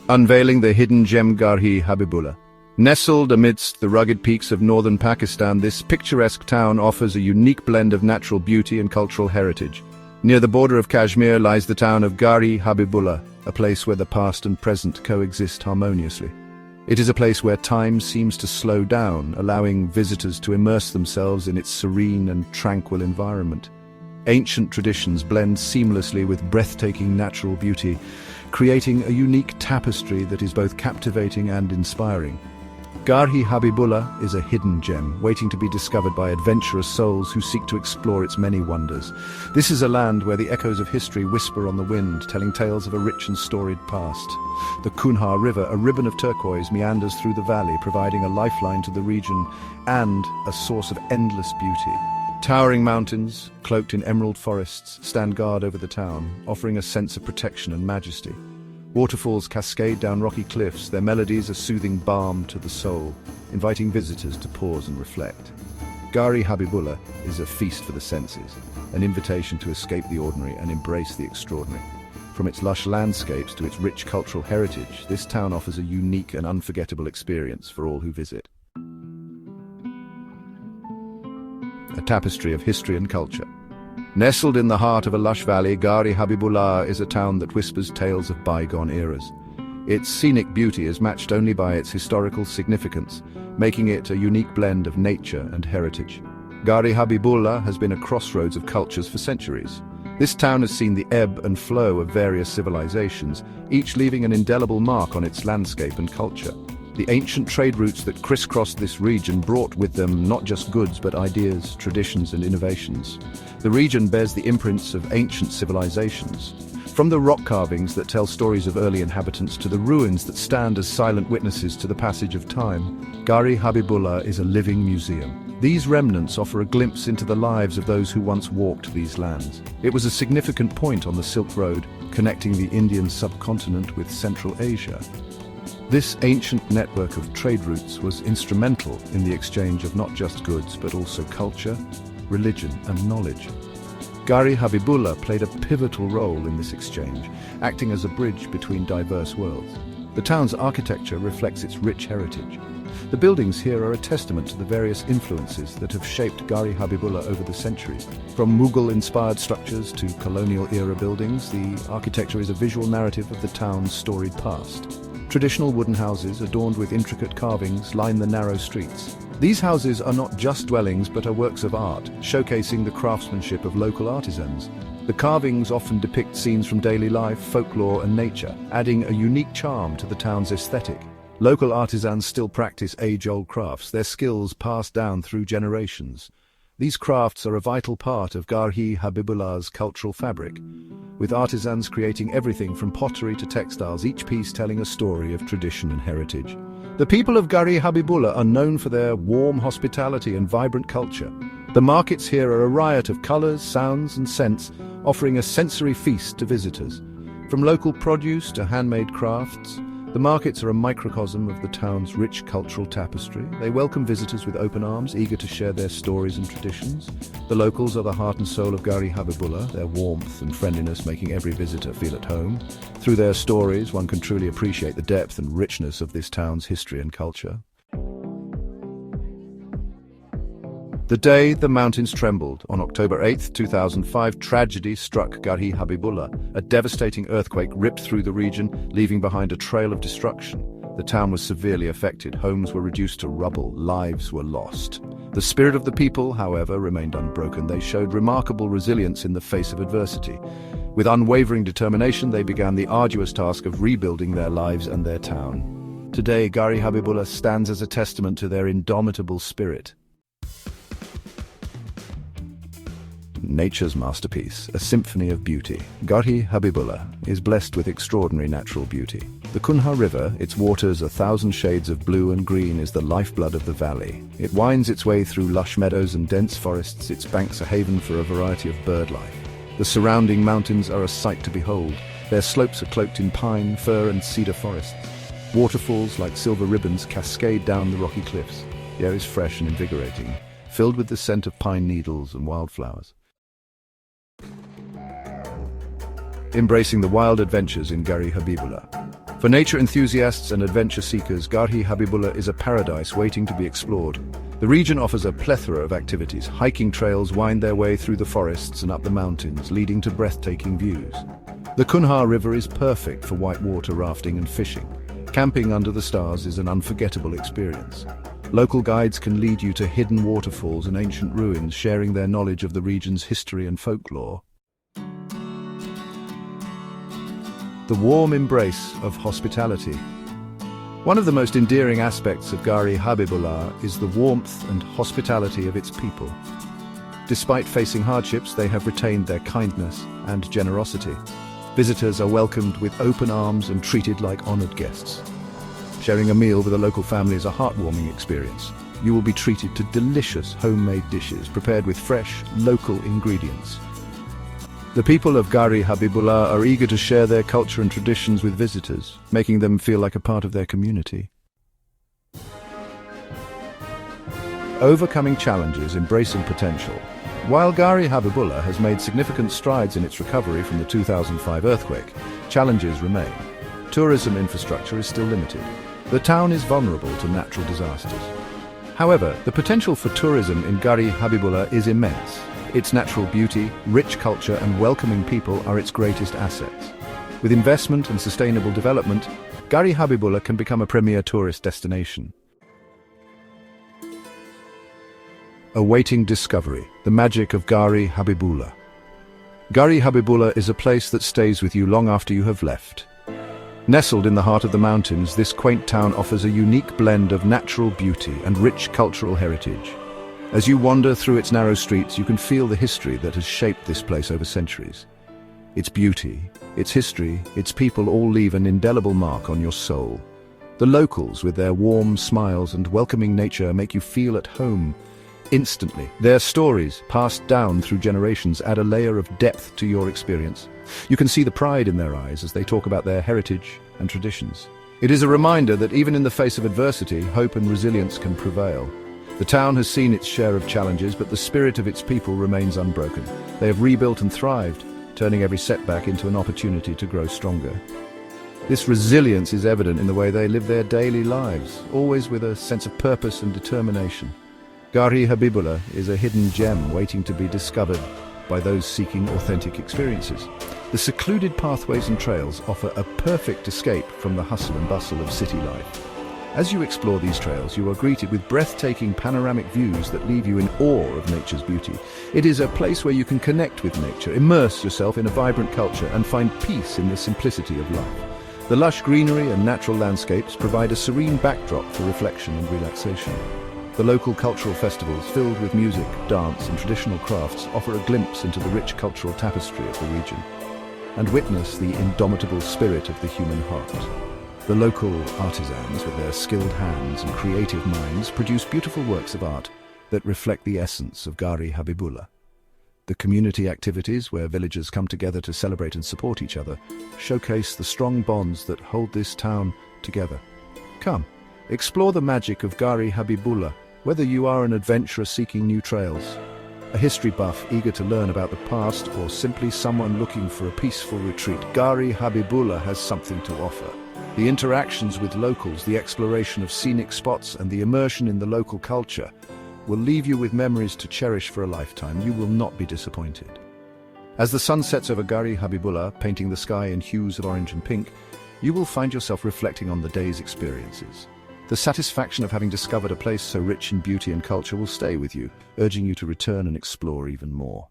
Unveiling the hidden gem Garhi Habibullah. Nestled amidst the rugged peaks of northern Pakistan, this picturesque town offers a unique blend of natural beauty and cultural heritage. Near the border of Kashmir lies the town of Garhi Habibullah, a place where the past and present coexist harmoniously. It is a place where time seems to slow down, allowing visitors to immerse themselves in its serene and tranquil environment. Ancient traditions blend seamlessly with breathtaking natural beauty, creating a unique tapestry that is both captivating and inspiring. Garhi Habibullah is a hidden gem, waiting to be discovered by adventurous souls who seek to explore its many wonders. This is a land where the echoes of history whisper on the wind, telling tales of a rich and storied past. The Kunha River, a ribbon of turquoise, meanders through the valley, providing a lifeline to the region and a source of endless beauty. Towering mountains, cloaked in emerald forests, stand guard over the town, offering a sense of protection and majesty. Waterfalls cascade down rocky cliffs, their melodies a soothing balm to the soul, inviting visitors to pause and reflect. Garhi Habibullah is a feast for the senses, an invitation to escape the ordinary and embrace the extraordinary. From its lush landscapes to its rich cultural heritage, this town offers a unique and unforgettable experience for all who visit. A tapestry of history and culture. Nestled in the heart of a lush valley, Garhi Habibullah is a town that whispers tales of bygone eras. Its scenic beauty is matched only by its historical significance, making it a unique blend of nature and heritage. Garhi Habibullah has been a crossroads of cultures for centuries. This town has seen the ebb and flow of various civilizations, each leaving an indelible mark on its landscape and culture. The ancient trade routes that crisscrossed this region brought with them not just goods but ideas, traditions and innovations. The region bears the imprints of ancient civilizations. From the rock carvings that tell stories of early inhabitants to the ruins that stand as silent witnesses to the passage of time, Garhi Habibullah is a living museum. These remnants offer a glimpse into the lives of those who once walked these lands. It was a significant point on the Silk Road, connecting the Indian subcontinent with Central Asia. This ancient network of trade routes was instrumental in the exchange of not just goods but also culture, religion and knowledge. Garhi Habibullah played a pivotal role in this exchange, acting as a bridge between diverse worlds. The town's architecture reflects its rich heritage. The buildings here are a testament to the various influences that have shaped Garhi Habibullah over the centuries. From Mughal-inspired structures to colonial-era buildings, the architecture is a visual narrative of the town's storied past. Traditional wooden houses, adorned with intricate carvings, line the narrow streets. These houses are not just dwellings but are works of art, showcasing the craftsmanship of local artisans. The carvings often depict scenes from daily life, folklore and nature, adding a unique charm to the town's aesthetic. Local artisans still practice age-old crafts, their skills passed down through generations. These crafts are a vital part of Garhi Habibullah's cultural fabric, with artisans creating everything from pottery to textiles, each piece telling a story of tradition and heritage. The people of Garhi Habibullah are known for their warm hospitality and vibrant culture. The markets here are a riot of colors, sounds and scents, offering a sensory feast to visitors. From local produce to handmade crafts, the markets are a microcosm of the town's rich cultural tapestry. They welcome visitors with open arms, eager to share their stories and traditions. The locals are the heart and soul of Garhi Habibullah, their warmth and friendliness making every visitor feel at home. Through their stories, one can truly appreciate the depth and richness of this town's history and culture. The day the mountains trembled, on October 8, 2005, tragedy struck Garhi Habibullah. A devastating earthquake ripped through the region, leaving behind a trail of destruction. The town was severely affected, homes were reduced to rubble, lives were lost. The spirit of the people, however, remained unbroken. They showed remarkable resilience in the face of adversity. With unwavering determination, they began the arduous task of rebuilding their lives and their town. Today, Garhi Habibullah stands as a testament to their indomitable spirit. Nature's masterpiece, a symphony of beauty. Garhi Habibullah is blessed with extraordinary natural beauty. The Kunha River, its waters 1,000 shades of blue and green, is the lifeblood of the valley. It winds its way through lush meadows and dense forests, its banks a haven for a variety of bird life. The surrounding mountains are a sight to behold. Their slopes are cloaked in pine, fir and cedar forests. Waterfalls like silver ribbons cascade down the rocky cliffs. The air is fresh and invigorating, filled with the scent of pine needles and wildflowers. Embracing the wild adventures in Gari Habibullah. For nature enthusiasts and adventure seekers, Garhi Habibullah is a paradise waiting to be explored. The region offers a plethora of activities. Hiking trails wind their way through the forests and up the mountains, leading to breathtaking views. The Kunhar River is perfect for whitewater rafting and fishing. Camping under the stars is an unforgettable experience. Local guides can lead you to hidden waterfalls and ancient ruins, sharing their knowledge of the region's history and folklore. The warm embrace of hospitality. One of the most endearing aspects of Garhi Habibullah is the warmth and hospitality of its people. Despite facing hardships, they have retained their kindness and generosity. Visitors are welcomed with open arms and treated like honored guests. Sharing a meal with a local family is a heartwarming experience. You will be treated to delicious homemade dishes prepared with fresh, local ingredients. The people of Garhi Habibullah are eager to share their culture and traditions with visitors, making them feel like a part of their community. Overcoming challenges, embracing potential. While Garhi Habibullah has made significant strides in its recovery from the 2005 earthquake, challenges remain. Tourism infrastructure is still limited. The town is vulnerable to natural disasters. However, the potential for tourism in Garhi Habibullah is immense. Its natural beauty, rich culture and welcoming people are its greatest assets. With investment and sustainable development, Garhi Habibullah can become a premier tourist destination. Awaiting discovery, the magic of Garhi Habibullah. Garhi Habibullah is a place that stays with you long after you have left. Nestled in the heart of the mountains, this quaint town offers a unique blend of natural beauty and rich cultural heritage. As you wander through its narrow streets, you can feel the history that has shaped this place over centuries. Its beauty, its history, its people all leave an indelible mark on your soul. The locals, with their warm smiles and welcoming nature, make you feel at home instantly. Their stories, passed down through generations, add a layer of depth to your experience. You can see the pride in their eyes as they talk about their heritage and traditions. It is a reminder that even in the face of adversity, hope and resilience can prevail. The town has seen its share of challenges, but the spirit of its people remains unbroken. They have rebuilt and thrived, turning every setback into an opportunity to grow stronger. This resilience is evident in the way they live their daily lives, always with a sense of purpose and determination. Garhi Habibullah is a hidden gem waiting to be discovered by those seeking authentic experiences. The secluded pathways and trails offer a perfect escape from the hustle and bustle of city life. As you explore these trails, you are greeted with breathtaking panoramic views that leave you in awe of nature's beauty. It is a place where you can connect with nature, immerse yourself in a vibrant culture, and find peace in the simplicity of life. The lush greenery and natural landscapes provide a serene backdrop for reflection and relaxation. The local cultural festivals, filled with music, dance, and traditional crafts, offer a glimpse into the rich cultural tapestry of the region, and witness the indomitable spirit of the human heart. The local artisans, with their skilled hands and creative minds, produce beautiful works of art that reflect the essence of Garhi Habibullah. The community activities, where villagers come together to celebrate and support each other, showcase the strong bonds that hold this town together. Come, explore the magic of Garhi Habibullah, whether you are an adventurer seeking new trails, a history buff eager to learn about the past, or simply someone looking for a peaceful retreat. Garhi Habibullah has something to offer. The interactions with locals, the exploration of scenic spots, and the immersion in the local culture will leave you with memories to cherish for a lifetime. You will not be disappointed. As the sun sets over Garhi Habibullah, painting the sky in hues of orange and pink, you will find yourself reflecting on the day's experiences. The satisfaction of having discovered a place so rich in beauty and culture will stay with you, urging you to return and explore even more.